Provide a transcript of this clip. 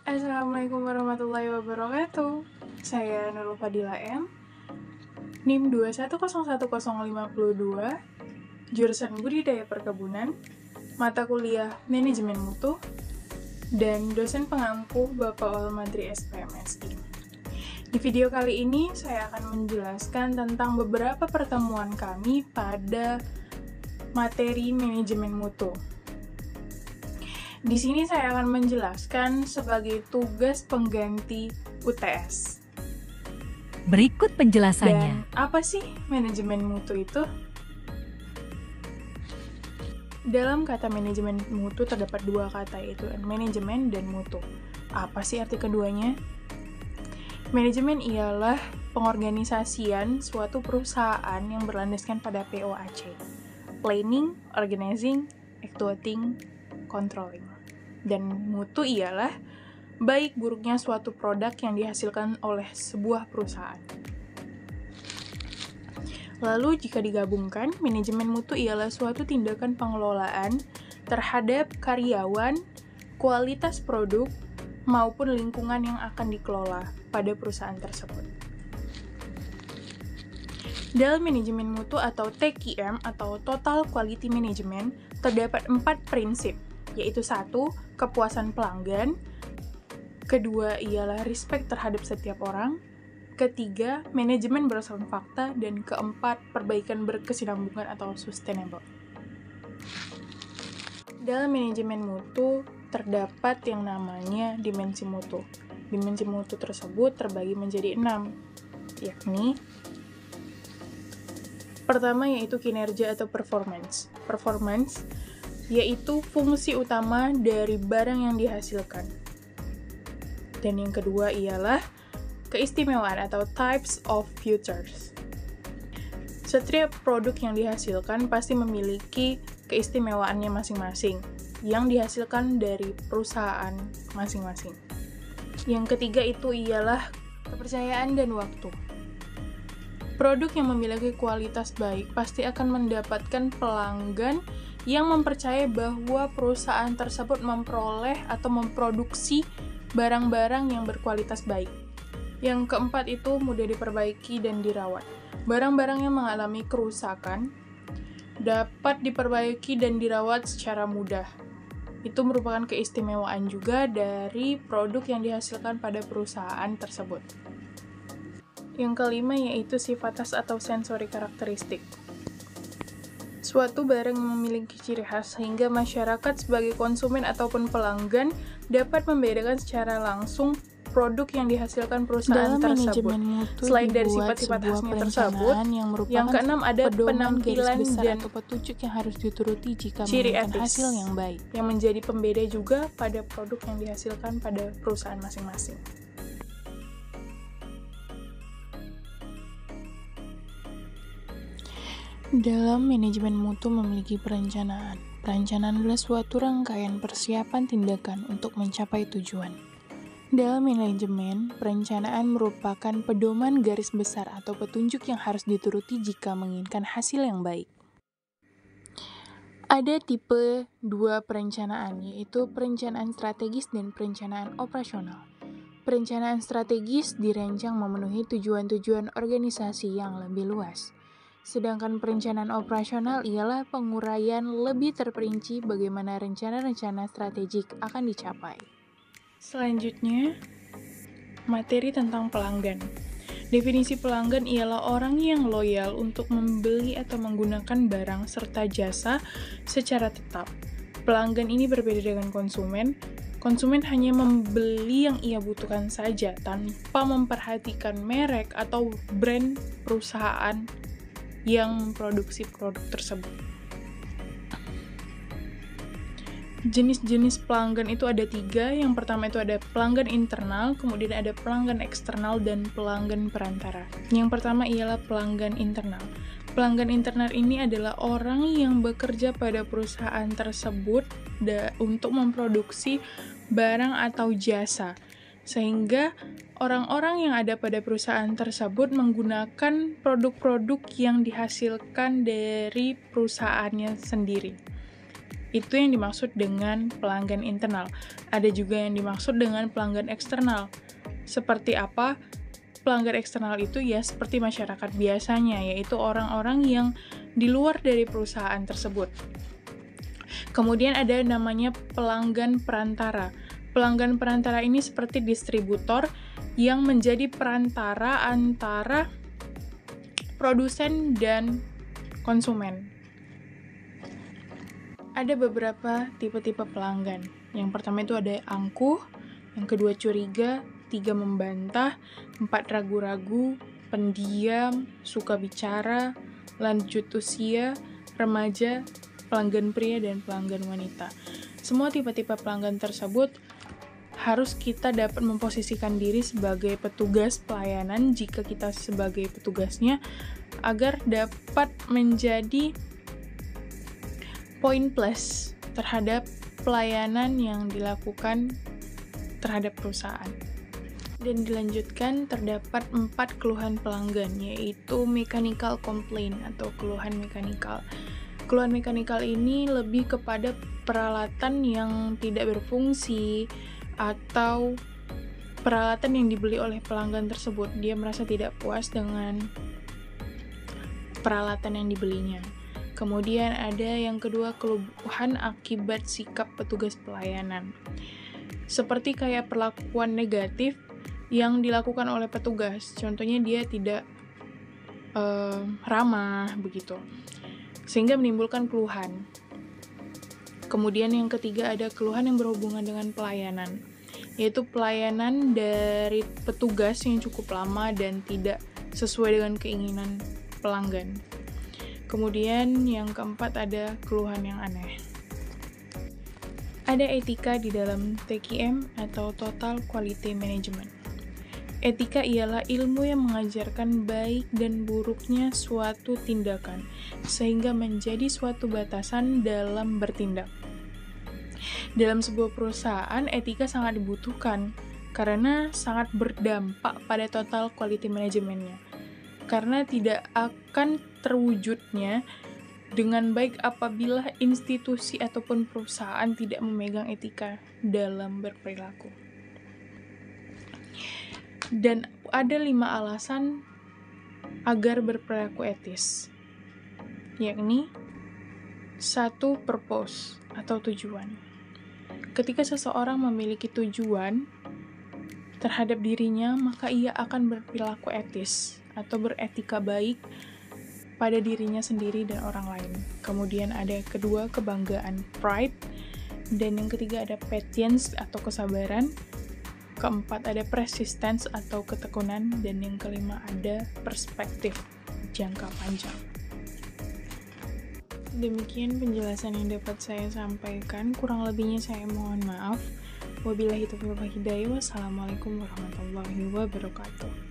Assalamualaikum warahmatullahi wabarakatuh. Saya Nurul Fadila M. NIM 2101052, jurusan Budidaya Perkebunan, mata kuliah Manajemen Mutu, dan dosen pengampu Bapak Olmadri SPMSI. Di video kali ini, saya akan menjelaskan tentang beberapa pertemuan kami pada materi Manajemen Mutu. Di sini saya akan menjelaskan sebagai tugas pengganti UTS. Berikut penjelasannya. Dan apa sih manajemen mutu itu? Dalam kata manajemen mutu terdapat dua kata, yaitu manajemen dan mutu. Apa sih arti keduanya? Manajemen ialah pengorganisasian suatu perusahaan yang berlandaskan pada POAC. Planning, Organizing, Actuating, Controlling. Dan mutu ialah baik buruknya suatu produk yang dihasilkan oleh sebuah perusahaan. Lalu jika digabungkan, manajemen mutu ialah suatu tindakan pengelolaan terhadap karyawan, kualitas produk, maupun lingkungan yang akan dikelola pada perusahaan tersebut. Dalam manajemen mutu atau TQM atau Total Quality Management, terdapat 4 prinsip, yaitu 1. Kepuasan pelanggan, kedua ialah respect terhadap setiap orang, ketiga, manajemen berdasarkan fakta, dan keempat, perbaikan berkesinambungan atau sustainable. Dalam manajemen mutu, terdapat yang namanya dimensi mutu. Dimensi mutu tersebut terbagi menjadi 6, yakni pertama yaitu kinerja atau performance. Performance yaitu fungsi utama dari barang yang dihasilkan. Dan yang kedua ialah keistimewaan atau types of features. Setiap produk yang dihasilkan pasti memiliki keistimewaannya masing-masing yang dihasilkan dari perusahaan masing-masing. Yang ketiga itu ialah kepercayaan dan waktu. Produk yang memiliki kualitas baik pasti akan mendapatkan pelanggan yang mempercayai bahwa perusahaan tersebut memperoleh atau memproduksi barang-barang yang berkualitas baik. Yang keempat itu mudah diperbaiki dan dirawat. Barang-barang yang mengalami kerusakan dapat diperbaiki dan dirawat secara mudah. Itu merupakan keistimewaan juga dari produk yang dihasilkan pada perusahaan tersebut. Yang kelima yaitu sifat khas atau sensory karakteristik. Suatu barang yang memiliki ciri khas sehingga masyarakat sebagai konsumen ataupun pelanggan dapat membedakan secara langsung produk yang dihasilkan perusahaan tersebut. Selain dari sifat-sifat khasnya tersebut, yang keenam ada penampilan dan petunjuk yang harus dituruti jika ciri menginginkan etis hasil yang baik. yang menjadi pembeda juga pada produk yang dihasilkan pada perusahaan masing-masing. Dalam manajemen mutu memiliki perencanaan. Perencanaan adalah suatu rangkaian persiapan tindakan untuk mencapai tujuan. Dalam manajemen, perencanaan merupakan pedoman garis besar atau petunjuk yang harus dituruti jika menginginkan hasil yang baik. Ada tipe 2 perencanaan, yaitu perencanaan strategis dan perencanaan operasional. Perencanaan strategis dirancang memenuhi tujuan-tujuan organisasi yang lebih luas. Sedangkan perencanaan operasional ialah penguraian lebih terperinci bagaimana rencana-rencana strategik akan dicapai. Selanjutnya, materi tentang pelanggan. Definisi pelanggan ialah orang yang loyal untuk membeli atau menggunakan barang serta jasa secara tetap. Pelanggan ini berbeda dengan konsumen. Konsumen hanya membeli yang ia butuhkan saja tanpa memperhatikan merek atau brand perusahaan yang memproduksi produk tersebut. Jenis-jenis pelanggan itu ada 3. Yang pertama itu ada pelanggan internal, kemudian ada pelanggan eksternal, dan pelanggan perantara. Yang pertama ialah pelanggan internal. Pelanggan internal ini adalah orang yang bekerja pada perusahaan tersebut untuk memproduksi barang atau jasa, sehingga orang-orang yang ada pada perusahaan tersebut menggunakan produk-produk yang dihasilkan dari perusahaannya sendiri. Itu yang dimaksud dengan pelanggan internal. Ada juga yang dimaksud dengan pelanggan eksternal. Seperti apa? Pelanggan eksternal itu ya seperti masyarakat biasanya, yaitu orang-orang yang di luar dari perusahaan tersebut. Kemudian ada namanya pelanggan perantara. Pelanggan perantara ini seperti distributor yang menjadi perantara antara produsen dan konsumen. Ada beberapa tipe-tipe pelanggan. Yang pertama itu ada angkuh, yang kedua curiga, 3 membantah, 4 ragu-ragu, pendiam, suka bicara, lanjut usia, remaja, pelanggan pria, dan pelanggan wanita. Semua tipe-tipe pelanggan tersebut harus kita dapat memposisikan diri sebagai petugas pelayanan jika kita sebagai petugasnya, agar dapat menjadi poin plus terhadap pelayanan yang dilakukan terhadap perusahaan. Dan dilanjutkan, terdapat 4 keluhan pelanggan, yaitu mechanical complaint atau keluhan mekanikal. Keluhan mekanikal ini lebih kepada peralatan yang tidak berfungsi atau peralatan yang dibeli oleh pelanggan tersebut. Dia merasa tidak puas dengan peralatan yang dibelinya. Kemudian ada yang kedua, keluhan akibat sikap petugas pelayanan. Seperti kayak perlakuan negatif yang dilakukan oleh petugas. Contohnya dia tidak ramah begitu, sehingga menimbulkan keluhan. Kemudian yang ketiga ada keluhan yang berhubungan dengan pelayanan, yaitu pelayanan dari petugas yang cukup lama dan tidak sesuai dengan keinginan pelanggan. Kemudian yang keempat ada keluhan yang aneh. Ada etika di dalam TQM atau Total Quality Management. Etika ialah ilmu yang mengajarkan baik dan buruknya suatu tindakan, sehingga menjadi suatu batasan dalam bertindak. Dalam sebuah perusahaan, etika sangat dibutuhkan, karena sangat berdampak pada total quality manajemennya. Karena tidak akan terwujudnya dengan baik apabila institusi ataupun perusahaan tidak memegang etika dalam berperilaku. Dan ada 5 alasan agar berperilaku etis, yakni 1. Purpose atau tujuan. Ketika seseorang memiliki tujuan terhadap dirinya, maka ia akan berperilaku etis atau beretika baik pada dirinya sendiri dan orang lain. Kemudian ada yang kedua, kebanggaan, pride. Dan yang ketiga ada patience atau kesabaran. Keempat ada persistence atau ketekunan. Dan yang kelima ada perspektif, jangka panjang. Demikian penjelasan yang dapat saya sampaikan. Kurang lebihnya saya mohon maaf. Wabillahi taufiq wal hidayah. Wassalamualaikum warahmatullahi wabarakatuh.